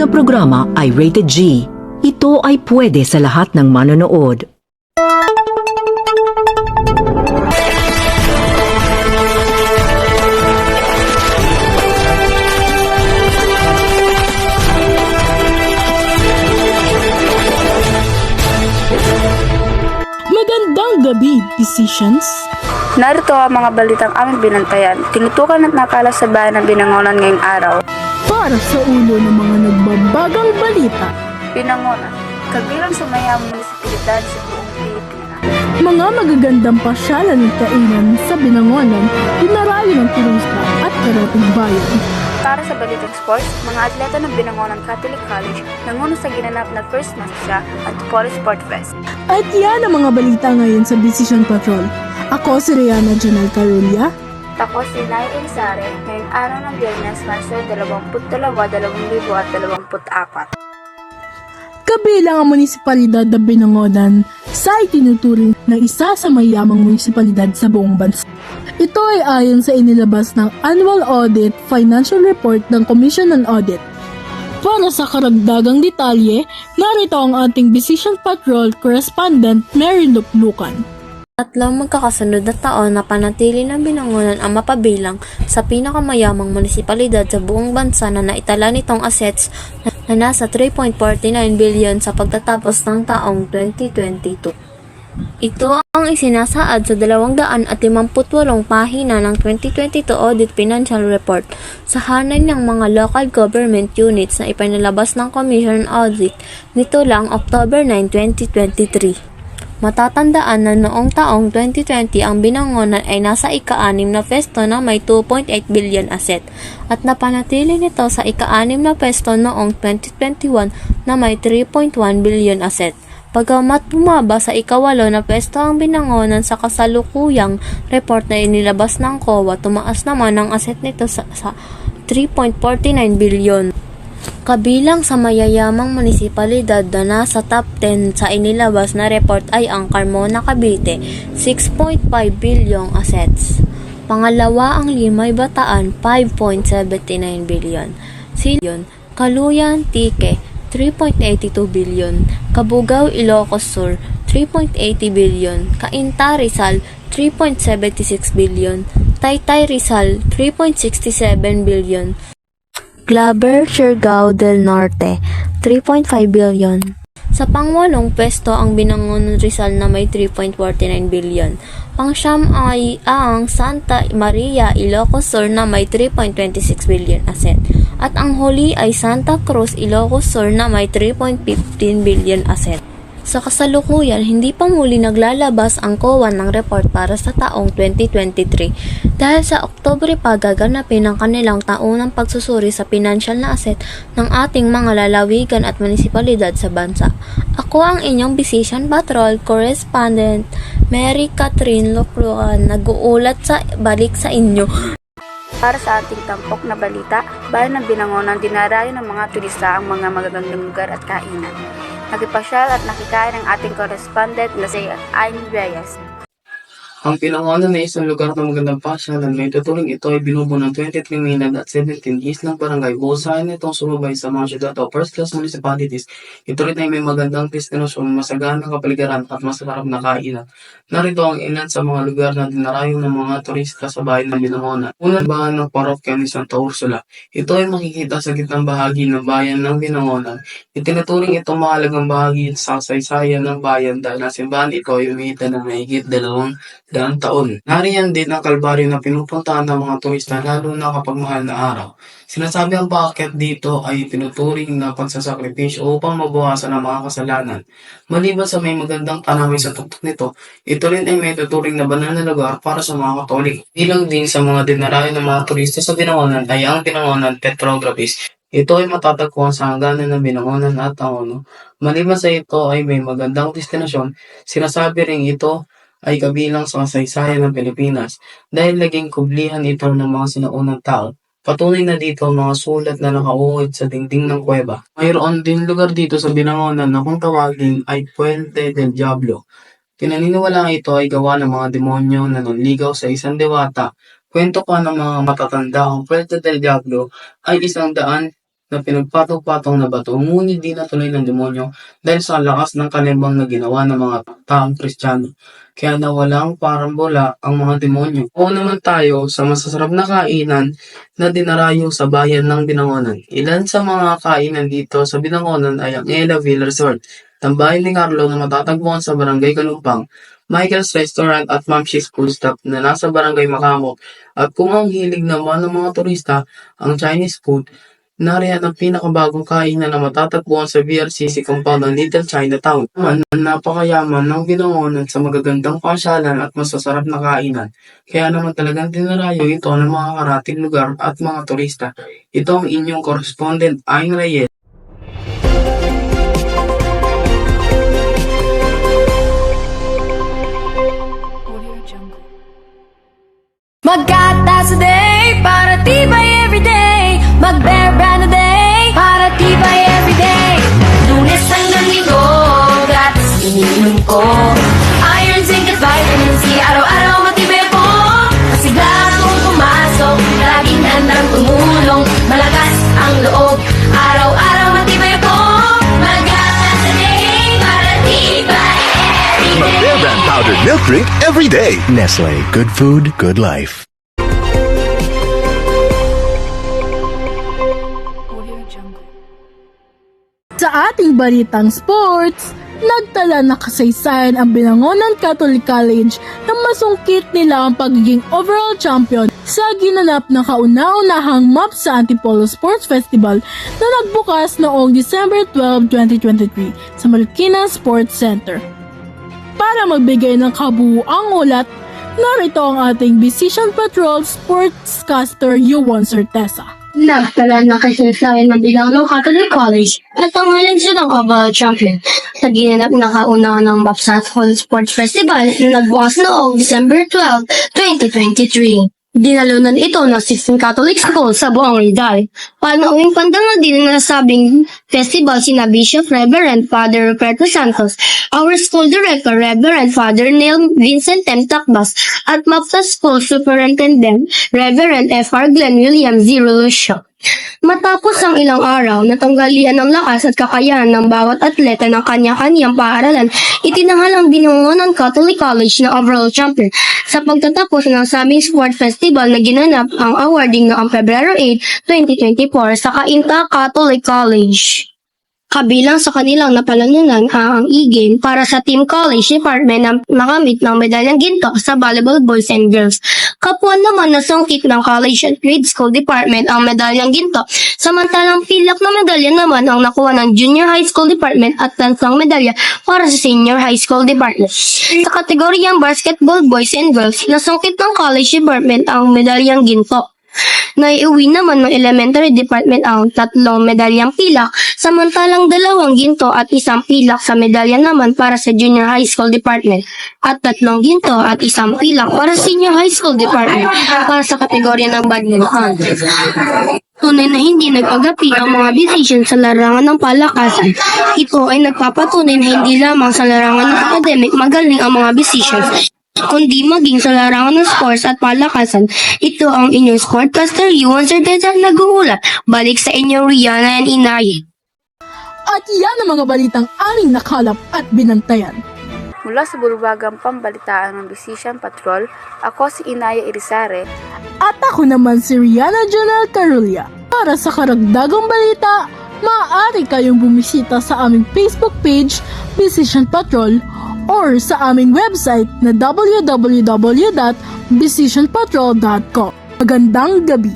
na programa ay rated G. Ito ay pwede sa lahat ng manonood. Magandang gabi, Decisions. Narito ang mga balitang aming binantayan. Tinutukan at nakala sa bayan ng Binangonan ngayong araw. Para sa ulo ng mga nagbabagang balita, Binangonan, kabilang sa mayamang munisipalidad sa buong Pilipinas. mga magagandang pasyalan at kainan sa Binangonan, dinarayo ng turista at karating bayan. Para sa balitang sports, mga atleta ng Binangonan Catholic College nanguno sa ginanap na First Masya at Police Sport Fest. At yan ang mga balita ngayon sa Decision Patrol. Ako si Rihanna Janelle Carulia. Ako si Nay Elizare, ngayong araw ng Biyernes, Marso 22, 2024. Kabilang ang munisipalidad ng Binangonan sa itinuturing na isa sa mayamang munisipalidad sa buong bansa. Ito ay ayon sa inilabas ng Annual Audit Financial Report ng Commission on Audit. Para sa karagdagang detalye, narito ang ating Decision Patrol Correspondent Mary Luklukan. Tatlong magkakasunod na taon na panatili ng Binangonan ang mapabilang sa pinakamayamang munisipalidad sa buong bansa na naitala nitong assets na nasa 3.49 billion sa pagtatapos ng taong 2022. Ito ang isinasaad sa 258 pahina ng 2022 Audit Financial Report sa hanay ng mga local government units na ipinalabas ng Commission on Audit nito lang October 9, 2023. Matatandaan na noong taong 2020 ang Binangonan ay nasa ika-6 na pwesto na may 2.8 billion asset at napanatili nito sa ika-6 na pwesto noong 2021 na may 3.1 billion asset. Pagamat bumaba sa ika-8 na pwesto ang Binangonan sa kasalukuyang report na inilabas ng COA, tumaas naman ang asset nito sa 3.49 billion. Kabilang sa mayayamang munisipalidad na nasa top 10 sa inilabas na report ay ang Carmona, Cavite, 6.5 bilyong assets. Pangalawa ang Limay, Bataan, 5.79 billion. Silyon, Kaluyan, Tique, 3.82 billion. Kabugao, Ilocos Sur, 3.80 billion. Cainta, Rizal, 3.76 billion. Taytay, Rizal, 3.67 billion. Glaber, Siargao del Norte, 3.5 billion. Sa pangwalong pwesto ang Binangonan, Rizal na may 3.49 billion. Pangsyam ay ang Santa Maria, Ilocos Sur na may 3.26 billion asset. At ang huli ay Santa Cruz, Ilocos Sur na may 3.15 billion asset. Sa kasalukuyan, hindi pa muli naglalabas ang COA ng report para sa taong 2023 dahil sa Oktubre pa gaganapin ang kanilang taunang pagsusuri sa financial na asset ng ating mga lalawigan at munisipalidad sa bansa. Ako ang inyong Decision Patrol Correspondent Mary Catherine Luklukan, nag-uulat sa balik sa inyo. Para sa ating tampok na balita, bayan ng Binangonan dinarayo ng mga turista ang mga magagandang lugar at kainan. Nakipasyal at nakikain ang ating correspondent na si Ayn Reyes. Ang Binangonan ay isang lugar na magandang pasyalan. May tuturing ito ay binubuo ng 23 mainland at 17 islang barangay. Buhusayan nitong sumabay sa mga syudad o first-class municipalities. Ito rin ay may magandang destinasyon, masaganang kapaligiran at masarap na kainan. Narito ang ilan sa mga lugar na dinarayo ng mga turista sa bayan ng Binangonan. Unang bahan ng parokya ni Santa Ursula. Ito ay makikita sa gitnang bahagi ng bayan ng Binangonan. Itinuturing itong mahalagang bahagi sa kasaysayan ng bayan dahil ang simbahan ito ay umiitan ng mahigit 200 taon. Nariyan din ang kalbaryo na pinupuntahan ng mga turista lalo na kapag mahal na araw. Sinasabi ang paakyat dito ay tinuturing na pagsasakripisyo upang mabawasan ang mga kasalanan. Maliban sa may magandang tanawin sa tuktok nito, ito rin ay may tuturing na banal na lugar para sa mga Katoliko. Bilang din sa mga dinarayo ng mga turista sa Binangonan ay ang Binangonan Petrographies. Ito ay matatagpuan sa hangganan ng Binangonan at Angono. Maliban sa ito ay may magandang destinasyon, sinasabi rin ito ay kabilang sa kasaysayan ng Pilipinas dahil naging kublihan ito ng mga sinaunang tao. Patunay na dito ang mga sulat na nakauukit sa dingding ng kuweba. Mayroon din lugar dito sa Binangonan na kung tawagin ay Puente del Diablo. Pinaniniwalaang ito ay gawa ng mga demonyo na nanligaw sa isang dewata. Kwento pa ng mga matatanda ang Puente del Diablo ay 100 na pinagpatong-patong na bato, ngunit di natuloy ng demonyo dahil sa lakas ng kanimbang na ginawa ng mga taong Kristiyano. Kaya nawalang parambola ang mga demonyo. O naman tayo sa masasarap na kainan na dinarayo sa bayan ng Binangonan. Ilan sa mga kainan dito sa Binangonan ay ang Ella Villa Resort, tambayan ni Carlo na matatagpuan sa Barangay Kalumpang, Michael's Restaurant at Ma'am She's Food Stop na nasa Barangay Macamo. At kung ang hilig naman ng mga turista ang Chinese food, nariyan ang pinakabagong kainan na matatagpuan sa BRCC compound ng Little Chinatown. Ang napakayaman ng Binangonan sa magagandang pasyalan at masasarap na kainan. Kaya naman talagang dinarayo ito ng mga karating lugar at mga turista. Ito ang inyong correspondent, Aing Reyes. Magkatas a day, para tibay everyday. Mag-Bear Brand a day, para tibay everyday. Lunes hanggang Linggo, gatas iniinom ko. Iron, zinc at vitamin C, araw-araw matibay ako. Masigla akong pumasok, laging handang tumulong. Malakas ang loob, araw-araw matibay ako. Magkatas a day, para tibay everyday. Bear Brand powdered milk drink every day. Nestle, good food, good life. Sa ating balitang sports, nagtala na kasaysayan ang Binangonan Catholic College na masungkit nila ang pagiging overall champion sa ginanap na kauna-unahang MAP sa Antipolo Sports Festival na nagbukas noong December 12, 2023 sa Marikina Sports Center. Para magbigay ng kabuuang ulat, narito ang ating Decision Patrol Sportscaster Yuwon Certeza. Nagtala na kasaysayan ng Binangonan Catholic College at ang halang silang overall champion sa ginanap na kauna ng Bapsat Hall Sports Festival na nagbukas noong December 12, 2023. Dinalunan ito ng 16 Catholic schools sa buong Rizal. Panauwing pandang din na nasabing festival sina Bishop Reverend Father Roberto Santos, our school director Reverend Father Neil Vincent M. Takbas, at MAPSA School Superintendent Reverend F.R. Glenn William Z. Relucio. Matapos ang ilang araw, natanggalian ng lakas at kakayahan ng bawat atleta ng kanya-kanyang paaralan, itinanghal ang Binangonan Catholic College na overall champion. Sa pagtatapos ng sabing sport festival na ginanap ang awarding noong Pebrero 8, 2024 sa Cainta Catholic College. Kabilang sa kanilang napalanunan ang e-game para sa Team College Department na makamit ng medalyang ginto sa volleyball boys and girls. Kapwa naman nasungkit ng College at Grade School Department ang medalyang ginto, samantalang pilak na medalya naman ang nakuha ng Junior High School Department at tansang medalya para sa Senior High School Department. Sa kategoryang basketball boys and girls, nasungkit ng College Department ang medalyang ginto. Naiuwi naman ng Elementary Department ang 3 medalyang pilak, samantalang 2 ginto at 1 pilak sa medalya naman para sa Junior High School Department at 3 ginto at 1 pilak para sa Senior High School Department para sa kategorya ng badminton. Tunay na hindi nagpagapi ang mga decision sa larangan ng palakasan. Ito ay nagpapatunay na hindi lamang sa larangan ng academic magaling ang mga decisions, kundi maging sa larangan ng sports at palakasan. Ito ang inyong sportcaster Yuwon Certeza nag-uulat. Balik sa inyo, Rihanna and Inay. At yan ang mga balitang aming nakalap at binantayan. Mula sa bulwagang pambalitaan ng Decision Patrol, ako si Inaya Irizarry. At ako naman si Rihanna Janelle Carulia. Para sa karagdagang balita, maaari kayong bumisita sa aming Facebook page, Decision Patrol, or sa aming website na www.decisionpatrol.com. Magandang gabi!